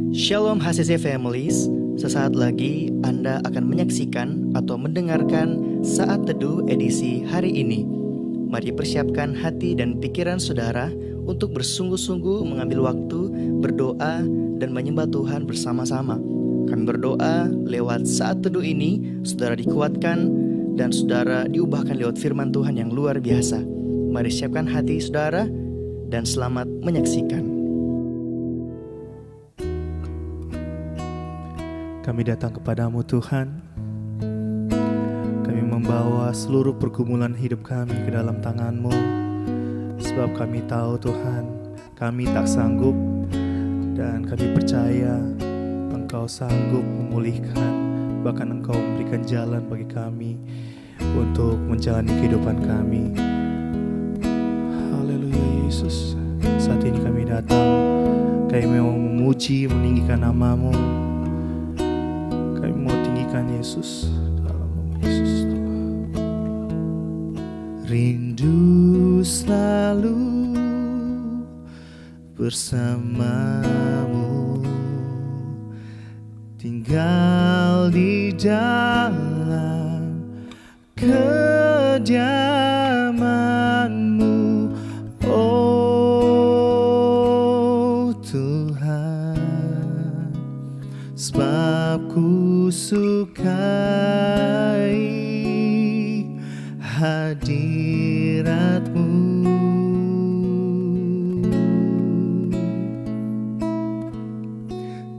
Shalom HCC Families, sesaat lagi Anda akan menyaksikan atau mendengarkan Saat Teduh edisi hari ini. Mari persiapkan hati dan pikiran saudara untuk bersungguh-sungguh mengambil waktu, berdoa, dan menyembah Tuhan bersama-sama. Kami berdoa lewat Saat Teduh ini, saudara dikuatkan dan saudara diubahkan lewat firman Tuhan yang luar biasa. Mari siapkan hati saudara dan selamat menyaksikan. Kami datang kepadamu Tuhan. Kami membawa seluruh pergumulan hidup kami ke dalam tangan-Mu. Sebab kami tahu Tuhan, kami tak sanggup. Dan kami percaya Engkau sanggup memulihkan. Bahkan Engkau memberikan jalan bagi kami untuk menjalani kehidupan kami. Haleluya Yesus. Saat ini kami datang, kami mau memuji, meninggikan nama-Mu. Kami mau tinggikan Yesus dalam nama Yesus. Rindu selalu bersamamu, tinggal di dalam kediaman-Mu, oh Tuhan. Sebab ku sukai hadirat-Mu.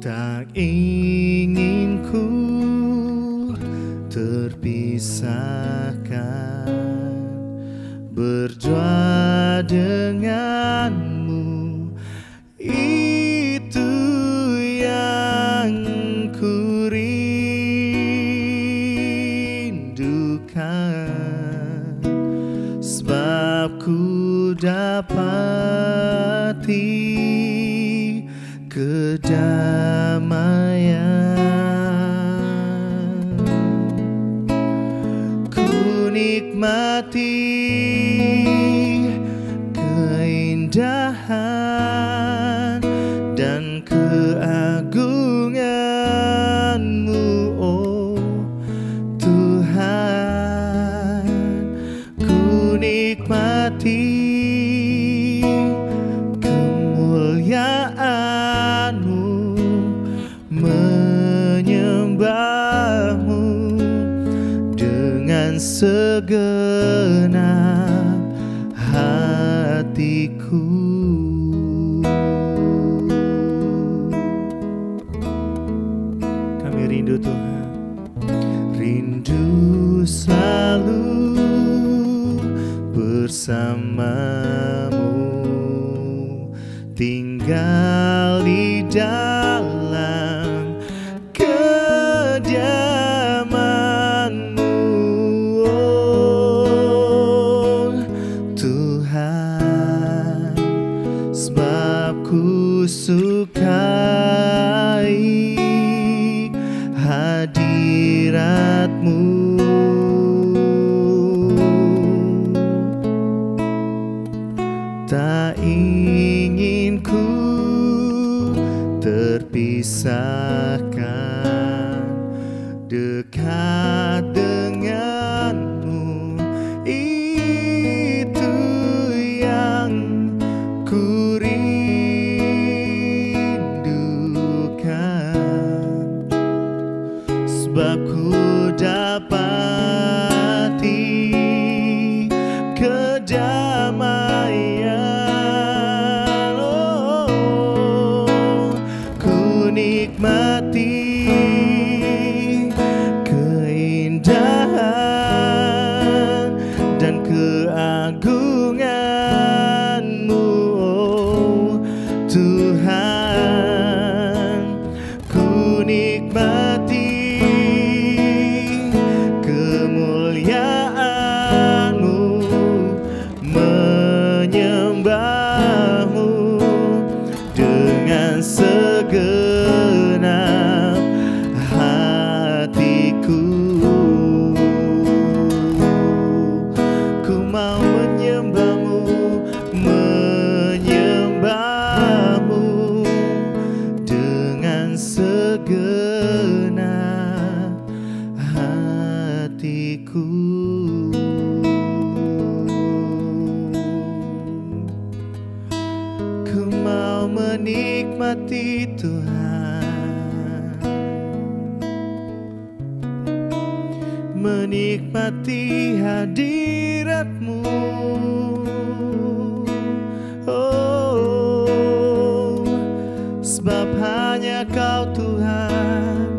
Tak ingin ku terpisahkan, berdua denganmu. Itu yang ku rindukan, sebab ku dapati kedamaian. Ku nikmati keindahan dan keagungan-Mu, oh Tuhan. Ku nikmati kemuliaan-Mu, menyembah-Mu dengan segenap hatiku. Kami rindu Tuhan, rindu selalu bersamamu, tinggal di dalam kediaman-Mu, oh Tuhan. Sebab ku sukai hadirat-Mu. Tak ingin ku terpisahkan, dekat denganmu. Itu yang ku rindukan, sebab ku dapati kedamaian. Nikmati keindahan dan keagungan-Mu, oh Tuhan. Ku nikmati kemuliaan-Mu, menyembah-Mu dengan segenap Ku mau menikmati Tuhan, menikmati hadirat-Mu. Oh, sebab hanya Kau Tuhan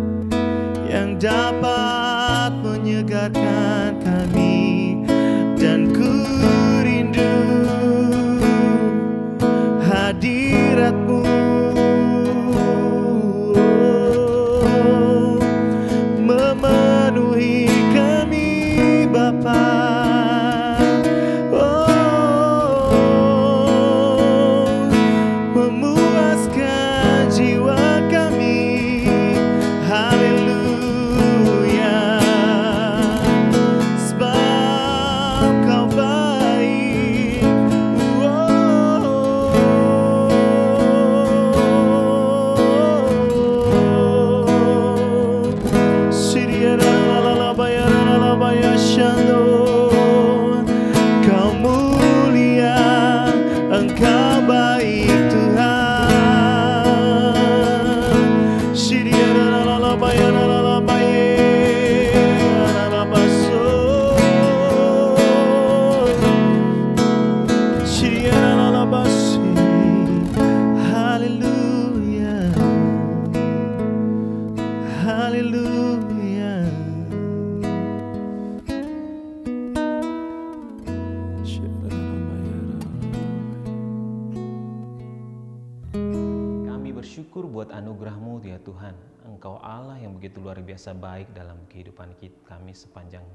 yang dapat menyegarkan kami, dan ku rindu hadirat-Mu. Oh, memenuhi kami Bapa. Oh, memuaskan jiwa kami. Haleluya, sebab Kau baik. Kau mulia, Engkau baik Tuhan. Haleluya, haleluya. Kami bersyukur buat anugerah-Mu ya Tuhan. Engkau Allah yang begitu luar biasa baik dalam kehidupan kami sepanjang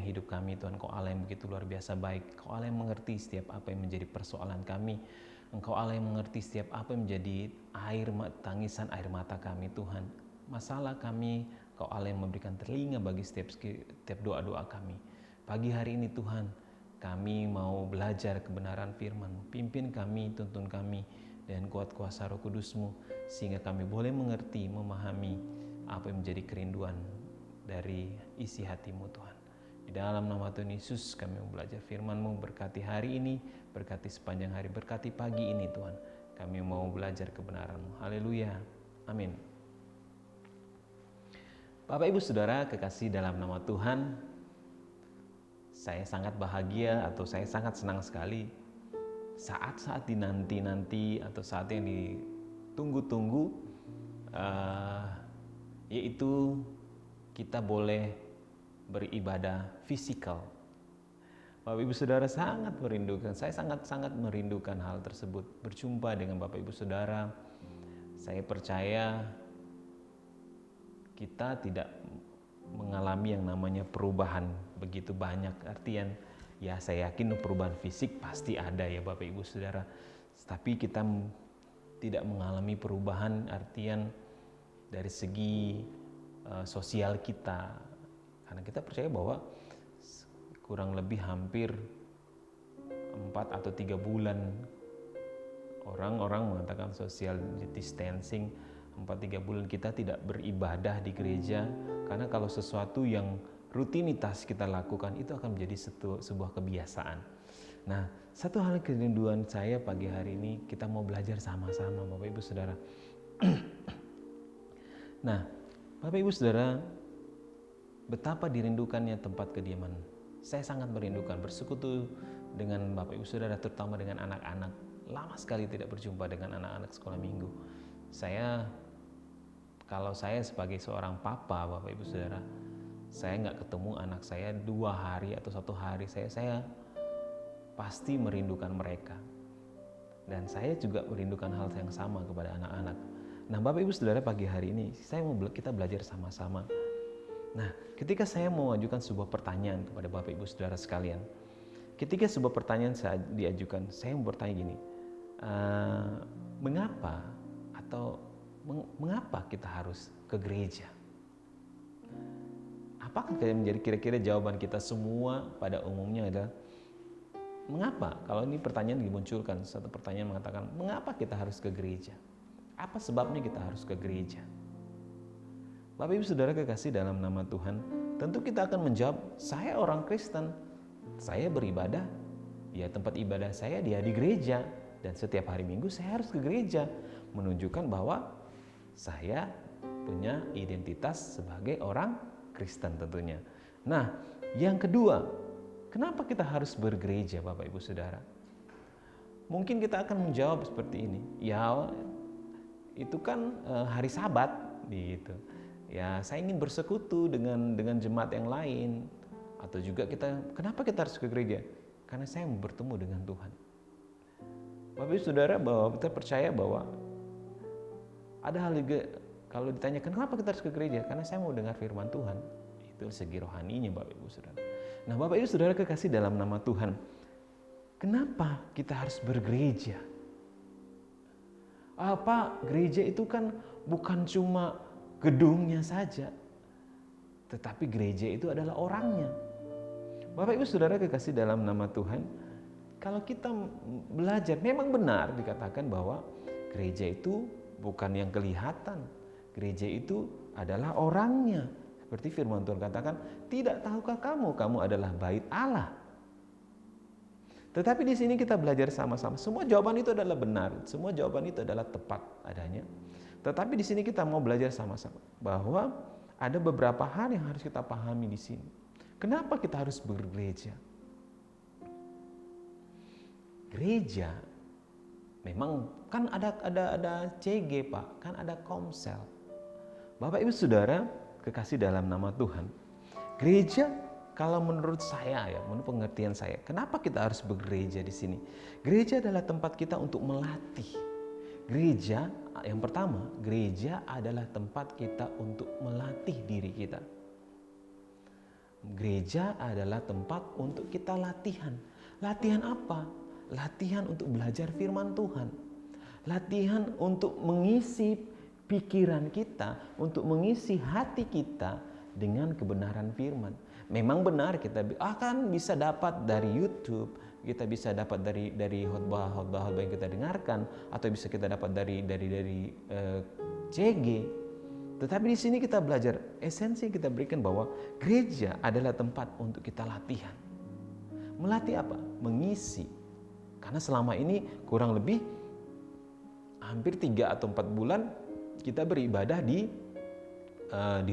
hidup kami Tuhan. Engkau Allah yang begitu luar biasa baik. Engkau Allah yang mengerti setiap apa yang menjadi persoalan kami. Engkau Allah yang mengerti setiap apa yang menjadi tangisan air mata kami Tuhan. Masalah kami, Engkau Allah yang memberikan telinga bagi setiap doa-doa kami. Pagi hari ini Tuhan, kami mau belajar kebenaran firman-Mu. Pimpin kami, tuntun kami, dan kuat kuasa Roh Kudus-Mu, sehingga kami boleh mengerti, memahami apa yang menjadi kerinduan dari isi hati-Mu Tuhan. Di dalam nama Tuhan Yesus kami mau belajar firman-Mu. Berkati hari ini, berkati sepanjang hari, berkati pagi ini Tuhan. Kami mau belajar kebenaran-Mu. Haleluya, amin. Bapak Ibu Saudara kekasih dalam nama Tuhan, saya sangat bahagia atau saya sangat senang sekali saat-saat dinanti-nanti atau saat yang ditunggu-tunggu, yaitu kita boleh beribadah fisikal. Bapak Ibu Saudara sangat merindukan, saya sangat-sangat merindukan hal tersebut, berjumpa dengan Bapak Ibu Saudara. Saya percaya kita tidak mengalami yang namanya perubahan begitu banyak, artian ya saya yakin perubahan fisik pasti ada ya Bapak Ibu Saudara, tapi kita tidak mengalami perubahan artian dari segi sosial kita, karena kita percaya bahwa kurang lebih hampir 4 atau 3 bulan orang-orang mengatakan social distancing. 4-3 bulan kita tidak beribadah di gereja, karena kalau sesuatu yang rutinitas kita lakukan itu akan menjadi sebuah kebiasaan. Nah, satu hal kerinduan saya pagi hari ini, kita mau belajar sama-sama Bapak Ibu Saudara. Nah, Bapak Ibu Saudara, betapa dirindukannya tempat kediaman. Saya sangat merindukan bersekutu dengan Bapak Ibu Saudara, terutama dengan anak-anak. Lama sekali tidak berjumpa dengan anak-anak sekolah minggu. Kalau saya sebagai seorang papa, Bapak Ibu Saudara, saya nggak ketemu anak saya 2 hari atau 1 hari, saya pasti merindukan mereka. Dan saya juga merindukan hal yang sama kepada anak-anak. Nah, Bapak Ibu Saudara, pagi hari ini kita belajar sama-sama. Nah, ketika saya mau ajukan sebuah pertanyaan kepada Bapak Ibu Saudara sekalian, ketika sebuah pertanyaan saya diajukan, saya mau bertanya gini, mengapa kita harus ke gereja? Apakah menjadi kira-kira jawaban kita semua pada umumnya adalah mengapa? Kalau ini pertanyaan dimunculkan, satu pertanyaan mengatakan, mengapa kita harus ke gereja? Apa sebabnya kita harus ke gereja? Bapak Ibu Saudara kekasih dalam nama Tuhan, tentu kita akan menjawab, saya orang Kristen, saya beribadah, ya tempat ibadah saya dia di gereja. dan setiap hari Minggu saya harus ke gereja, menunjukkan bahwa saya punya identitas sebagai orang Kristen tentunya. Nah, yang kedua, kenapa kita harus bergereja, Bapak Ibu Saudara? Mungkin kita akan menjawab seperti ini, ya itu kan hari Sabat gitu. Ya, saya ingin bersekutu dengan jemaat yang lain. Atau juga kenapa kita harus ke gereja? Karena saya mau bertemu dengan Tuhan. Bapak Ibu Saudara, bahwa kita percaya bahwa ada hal juga, kalau ditanyakan kenapa kita harus ke gereja? Karena saya mau dengar firman Tuhan. Itu segi rohaninya, Bapak Ibu Saudara. Nah, Bapak Ibu Saudara kekasih dalam nama Tuhan, kenapa kita harus bergereja? Gereja itu kan bukan cuma gedungnya saja, tetapi gereja itu adalah orangnya. Bapak Ibu Saudara kekasih dalam nama Tuhan, kalau kita belajar, memang benar dikatakan bahwa gereja itu bukan yang kelihatan. Gereja itu adalah orangnya. Seperti firman Tuhan katakan, tidak tahukah kamu adalah bait Allah. Tetapi di sini kita belajar sama-sama. Semua jawaban itu adalah benar. Semua jawaban itu adalah tepat adanya. Tetapi di sini kita mau belajar sama-sama bahwa ada beberapa hal yang harus kita pahami di sini. Kenapa kita harus bergereja? Gereja memang kan ada CG, Pak, kan ada Komsel. Bapak Ibu Saudara kekasih dalam nama Tuhan. Gereja kalau menurut saya ya, menurut pengertian saya, kenapa kita harus bergereja di sini? Gereja adalah tempat kita untuk melatih. Gereja, yang pertama, gereja adalah tempat kita untuk melatih diri kita. Gereja adalah tempat untuk kita latihan. Latihan apa? Latihan untuk belajar firman Tuhan. Latihan untuk mengisi pikiran kita, untuk mengisi hati kita dengan kebenaran firman. Memang benar kita akan bisa dapat dari YouTube, kita bisa dapat dari khotbah yang kita dengarkan, atau bisa kita dapat dari CG. Tetapi di sini kita belajar esensi yang kita berikan bahwa gereja adalah tempat untuk kita latihan. Melatih apa? Mengisi. Karena selama ini kurang lebih hampir 3 atau 4 bulan kita beribadah di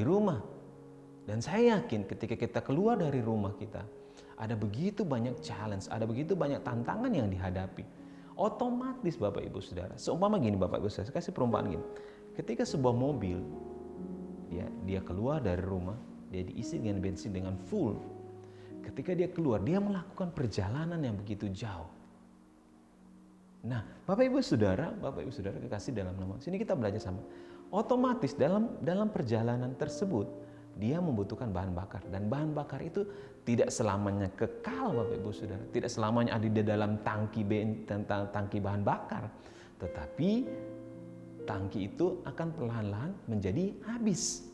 rumah. Dan saya yakin ketika kita keluar dari rumah kita, ada begitu banyak challenge, ada begitu banyak tantangan yang dihadapi. Otomatis Bapak Ibu Saudara, seumpama gini Bapak Ibu Saudara, saya kasih perumpamaan gini. Ketika sebuah mobil, ya, dia keluar dari rumah, dia diisi dengan bensin dengan full. Ketika dia keluar, dia melakukan perjalanan yang begitu jauh. Nah, Bapak Ibu Saudara kekasih dalam nama, sini kita belajar sama. Otomatis dalam perjalanan tersebut, dia membutuhkan bahan bakar, dan bahan bakar itu tidak selamanya kekal, Bapak Ibu Saudara. Tidak selamanya ada di dalam tangki bahan bakar, tetapi tangki itu akan perlahan-lahan menjadi habis.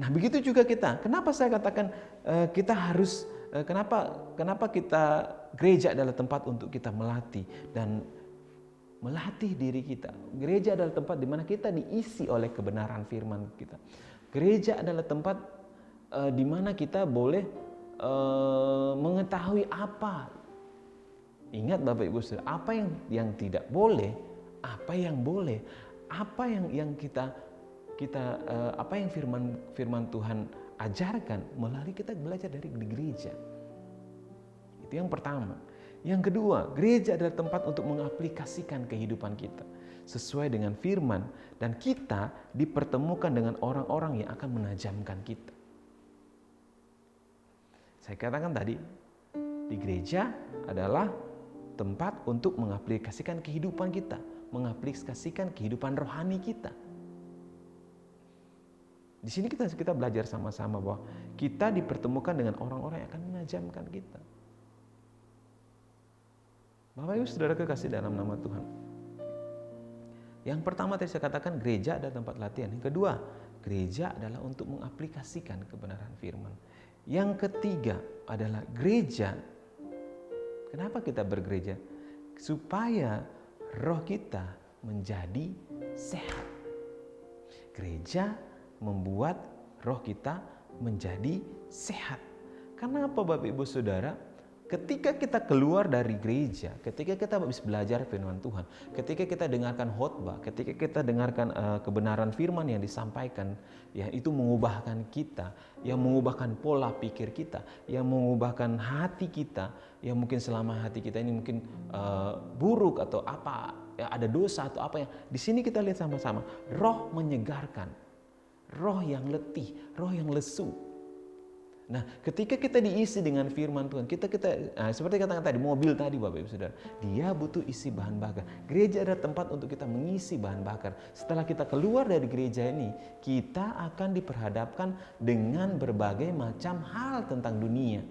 Nah, begitu juga kita. Kenapa saya katakan kita harus kenapa kita gereja adalah tempat untuk kita melatih dan melatih diri kita. Gereja adalah tempat di mana kita diisi oleh kebenaran firman kita. Gereja adalah tempat di mana kita boleh mengetahui apa. Ingat Bapak Ibu Saudara, apa yang tidak boleh, apa yang boleh, apa yang kita apa yang firman Tuhan ajarkan melalui kita belajar dari gereja. Itu yang pertama. Yang kedua, gereja adalah tempat untuk mengaplikasikan kehidupan kita sesuai dengan firman, dan kita dipertemukan dengan orang-orang yang akan menajamkan kita. Saya katakan tadi, di gereja adalah tempat untuk mengaplikasikan kehidupan kita, mengaplikasikan kehidupan rohani kita. Di sini kita belajar sama-sama bahwa kita dipertemukan dengan orang-orang yang akan menajamkan kita. Bapak Ibu Saudara kekasih dalam nama Tuhan. Yang pertama tadi saya katakan gereja adalah tempat latihan. Yang kedua, gereja adalah untuk mengaplikasikan kebenaran firman. Yang ketiga adalah gereja. Kenapa kita bergereja? Supaya roh kita menjadi sehat. Gereja membuat roh kita menjadi sehat. Kenapa Bapak Ibu Saudara? Ketika kita keluar dari gereja, ketika kita habis belajar firman Tuhan, ketika kita dengarkan khotbah, ketika kita dengarkan kebenaran firman yang disampaikan, ya itu mengubahkan kita, yang mengubahkan pola pikir kita, yang mengubahkan hati kita, yang mungkin selama hati kita ini mungkin buruk atau apa, ya ada dosa atau apa yang di sini kita lihat sama-sama, roh menyegarkan, roh yang letih, roh yang lesu. Nah, ketika kita diisi dengan firman Tuhan, seperti katakan tadi, mobil tadi Bapak Ibu Saudara, dia butuh isi bahan bakar. Gereja adalah tempat untuk kita mengisi bahan bakar. Setelah kita keluar dari gereja ini, kita akan diperhadapkan dengan berbagai macam hal tentang dunia.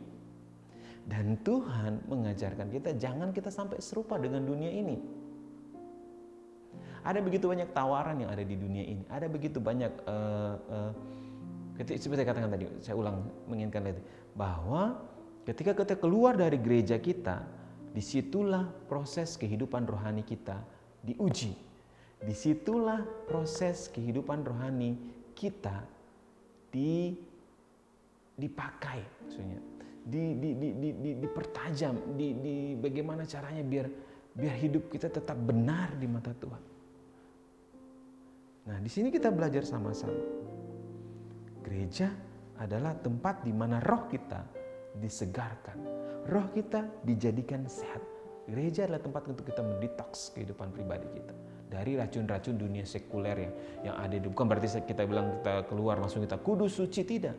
Dan Tuhan mengajarkan kita, jangan kita sampai serupa dengan dunia ini. Ada begitu banyak tawaran yang ada di dunia ini. Ada begitu banyak seperti saya katakan tadi, saya ulang mengingatkan lagi, bahwa ketika kita keluar dari gereja kita, disitulah proses kehidupan rohani kita diuji. Disitulah proses kehidupan rohani kita dipakai, maksudnya dipertajam, bagaimana caranya biar hidup kita tetap benar di mata Tuhan. Nah, di sini kita belajar sama-sama. Gereja adalah tempat di mana roh kita disegarkan, roh kita dijadikan sehat. Gereja adalah tempat untuk kita mendetoks kehidupan pribadi kita dari racun-racun dunia sekuler yang ada. Bukan berarti kita bilang kita keluar langsung kita kudus suci, tidak.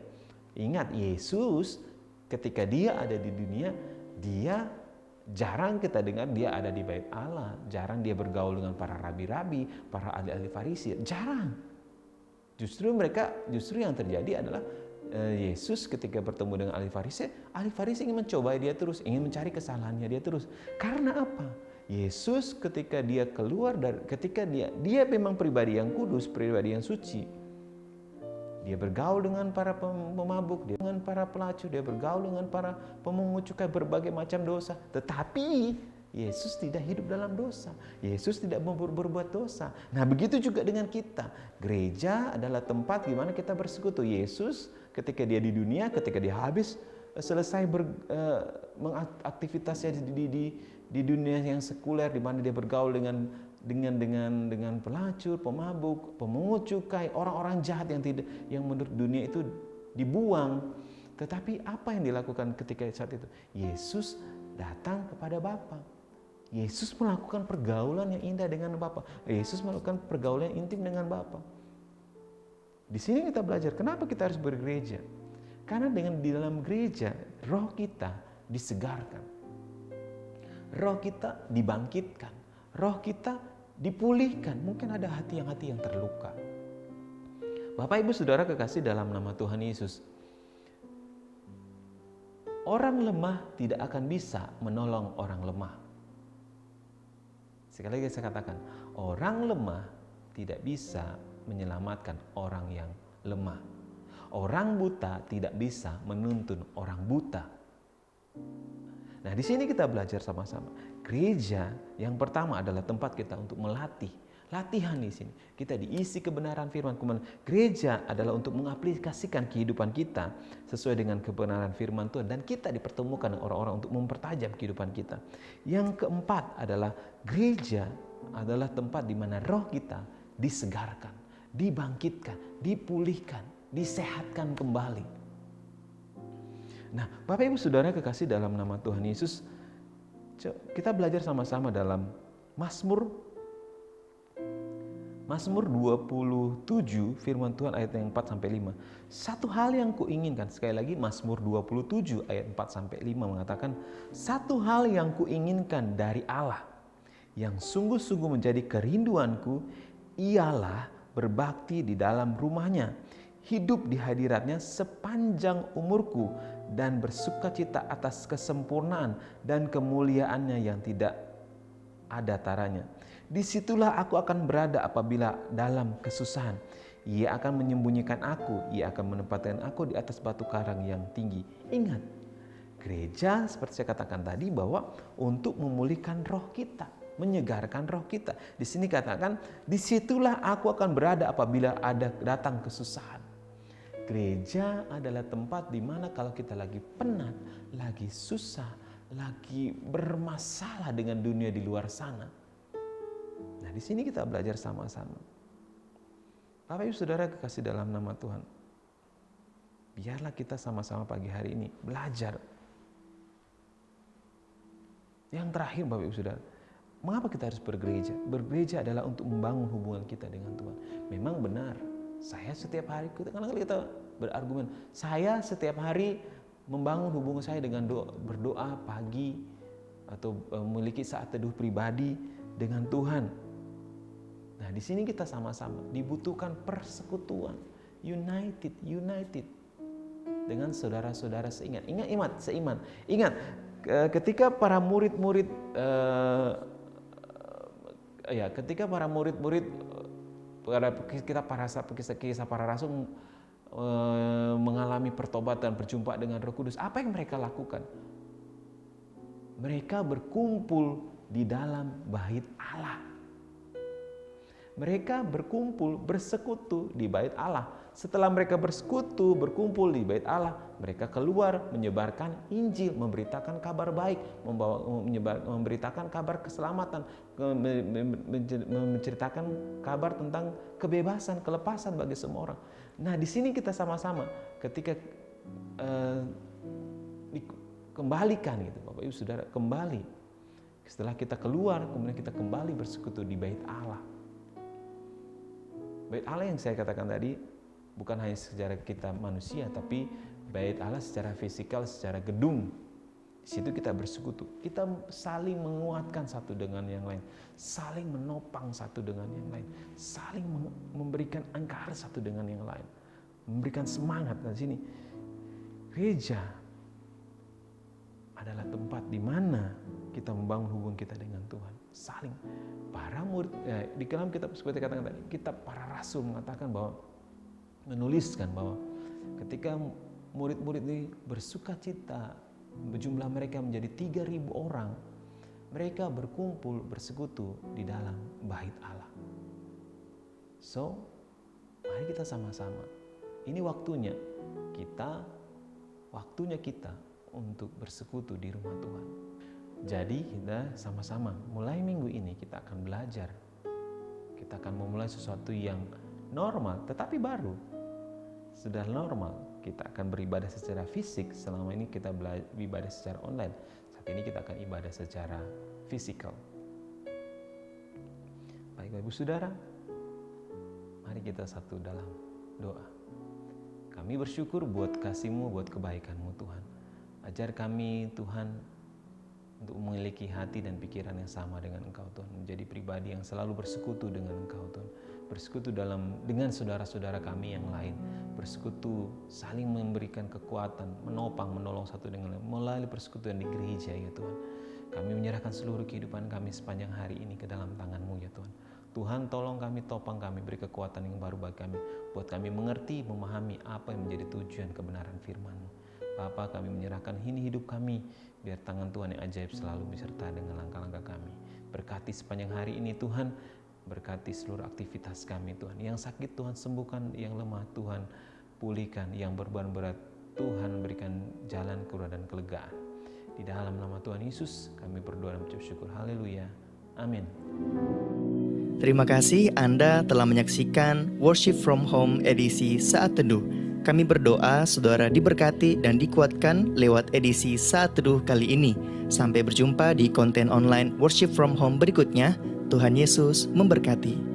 Ingat, Yesus ketika dia ada di dunia, dia jarang kita dengar dia ada di bait Allah, jarang dia bergaul dengan para rabi-rabi, para ahli-ahli Farisi, jarang. Justru yang terjadi adalah Yesus ketika bertemu dengan ahli Farisi ingin mencobai dia terus, ingin mencari kesalahannya dia terus. Karena apa? Yesus ketika dia keluar ketika dia memang pribadi yang kudus, pribadi yang suci. Dia bergaul dengan para pemabuk, dia dengan para pelacur, dia bergaul dengan para pemungut cukai, berbagai macam dosa. Tetapi Yesus tidak hidup dalam dosa. Yesus tidak berbuat dosa. Nah, begitu juga dengan kita. Gereja adalah tempat di mana kita bersekutu. Yesus ketika dia di dunia, ketika dia habis selesai mengaktivitasnya di dunia yang sekuler, di mana dia bergaul dengan pelacur, pemabuk, pemungut cukai, orang-orang jahat yang menurut dunia itu dibuang. Tetapi apa yang dilakukan ketika saat itu? Yesus datang kepada Bapa. Yesus melakukan pergaulan yang indah dengan Bapa. Yesus melakukan pergaulan yang intim dengan Bapa. Di sini kita belajar kenapa kita harus bergereja. Karena di dalam gereja roh kita disegarkan. Roh kita dibangkitkan. Roh kita dipulihkan. Mungkin ada hati yang terluka. Bapak Ibu Saudara kekasih dalam nama Tuhan Yesus. Orang lemah tidak akan bisa menolong orang lemah. Sekali lagi saya katakan, orang lemah tidak bisa menyelamatkan orang yang lemah. Orang buta tidak bisa menuntun orang buta. Nah, di sini kita belajar sama-sama. Gereja yang pertama adalah tempat kita untuk melatih. Latihan di sini. Kita diisi kebenaran firman. Gereja adalah untuk mengaplikasikan kehidupan kita sesuai dengan kebenaran firman Tuhan. Dan kita dipertemukan dengan orang-orang untuk mempertajam kehidupan kita. Yang keempat adalah gereja adalah tempat di mana roh kita disegarkan, dibangkitkan, dipulihkan, disehatkan kembali. Nah, Bapak Ibu Saudara kekasih dalam nama Tuhan Yesus, kita belajar sama-sama dalam Mazmur 27 firman Tuhan ayat yang 4-5. Satu hal yang kuinginkan, sekali lagi Mazmur 27 ayat 4-5 mengatakan, satu hal yang kuinginkan dari Allah yang sungguh-sungguh menjadi kerinduanku ialah berbakti di dalam rumahnya, hidup di hadiratnya sepanjang umurku dan bersukacita atas kesempurnaan dan kemuliaannya yang tidak ada taranya. Disitulah aku akan berada apabila dalam kesusahan. Ia akan menyembunyikan aku, ia akan menempatkan aku di atas batu karang yang tinggi. Ingat, gereja seperti saya katakan tadi bahwa untuk memulihkan roh kita, menyegarkan roh kita. Di sini katakan, disitulah aku akan berada apabila ada datang kesusahan. Gereja adalah tempat di mana kalau kita lagi penat, lagi susah, lagi bermasalah dengan dunia di luar sana. Nah, di sini kita belajar sama-sama. Bapak Ibu Saudara kekasih dalam nama Tuhan, biarlah kita sama-sama pagi hari ini belajar. Yang terakhir Bapak Ibu Saudara, mengapa kita harus bergereja? Bergereja adalah untuk membangun hubungan kita dengan Tuhan. Memang benar, saya setiap hari, kadang-kadang kita berargumen, saya setiap hari membangun hubungan saya dengan berdoa pagi atau memiliki saat teduh pribadi dengan Tuhan. Nah, di sini kita sama-sama dibutuhkan persekutuan, united dengan saudara-saudara seiman. Ingat, ketika para murid-murid kisah para rasul mengalami pertobatan, berjumpa dengan Roh Kudus, apa yang mereka lakukan? Mereka berkumpul di dalam bait Allah. Mereka berkumpul, bersekutu di bait Allah. Setelah mereka bersekutu, berkumpul di bait Allah, mereka keluar menyebarkan Injil, memberitakan kabar baik, memberitakan kabar keselamatan, menceritakan kabar tentang kebebasan, kelepasan bagi semua orang. Nah, di sini kita sama-sama ketika dikembalikan gitu, Bapak Ibu Saudara, kembali. Setelah kita keluar, kemudian kita kembali bersekutu di bait Allah. Bait Allah yang saya katakan tadi bukan hanya secara kita manusia, tapi bait Allah secara fisikal, secara gedung. Di situ kita bersekutu. Kita saling menguatkan satu dengan yang lain, saling menopang satu dengan yang lain, saling memberikan angkara satu dengan yang lain, memberikan semangat. Di sini gereja adalah tempat di mana kita membangun hubungan kita dengan Tuhan. Saling para murid di dalam kitab seperti katakan tadi, kitab para rasul mengatakan bahwa menuliskan bahwa ketika murid-murid ini bersukacita, berjumlah mereka menjadi 3.000 orang, mereka berkumpul bersekutu di dalam bait Allah. So, mari kita sama-sama. Ini waktunya kita untuk bersekutu di rumah Tuhan. Jadi kita sama-sama mulai minggu ini kita akan belajar. Kita akan memulai sesuatu yang normal tetapi baru. Sudah normal, kita akan beribadah secara fisik. Selama ini kita beribadah secara online. Saat ini kita akan ibadah secara fisikal. Baik Ibu Saudara, mari kita satu dalam doa. Kami bersyukur buat kasih-Mu, buat kebaikan-Mu Tuhan. Ajar kami Tuhan untuk memiliki hati dan pikiran yang sama dengan Engkau Tuhan. Menjadi pribadi yang selalu bersekutu dengan Engkau Tuhan. Bersekutu dengan saudara-saudara kami yang lain. Bersekutu saling memberikan kekuatan, menopang, menolong satu dengan lain. Melalui persekutuan di gereja ya Tuhan. Kami menyerahkan seluruh kehidupan kami sepanjang hari ini ke dalam tangan-Mu ya Tuhan. Tuhan tolong kami, topang kami, beri kekuatan yang baru bagi kami. Buat kami mengerti, memahami apa yang menjadi tujuan kebenaran firman-Mu. Bapa, kami menyerahkan ini hidup kami, biar tangan Tuhan yang ajaib selalu beserta dengan langkah-langkah kami. Berkati sepanjang hari ini Tuhan, berkati seluruh aktivitas kami Tuhan. Yang sakit Tuhan sembuhkan, yang lemah Tuhan pulihkan, yang beban berat Tuhan berikan jalan keluar dan kelegaan. Di dalam nama Tuhan Yesus kami berdoa dan mengucap syukur. Haleluya. Amin. Terima kasih Anda telah menyaksikan Worship from Home edisi Saat Teduh. Kami berdoa saudara diberkati dan dikuatkan lewat edisi Saat Teduh kali ini. Sampai berjumpa di konten online Worship from Home berikutnya. Tuhan Yesus memberkati.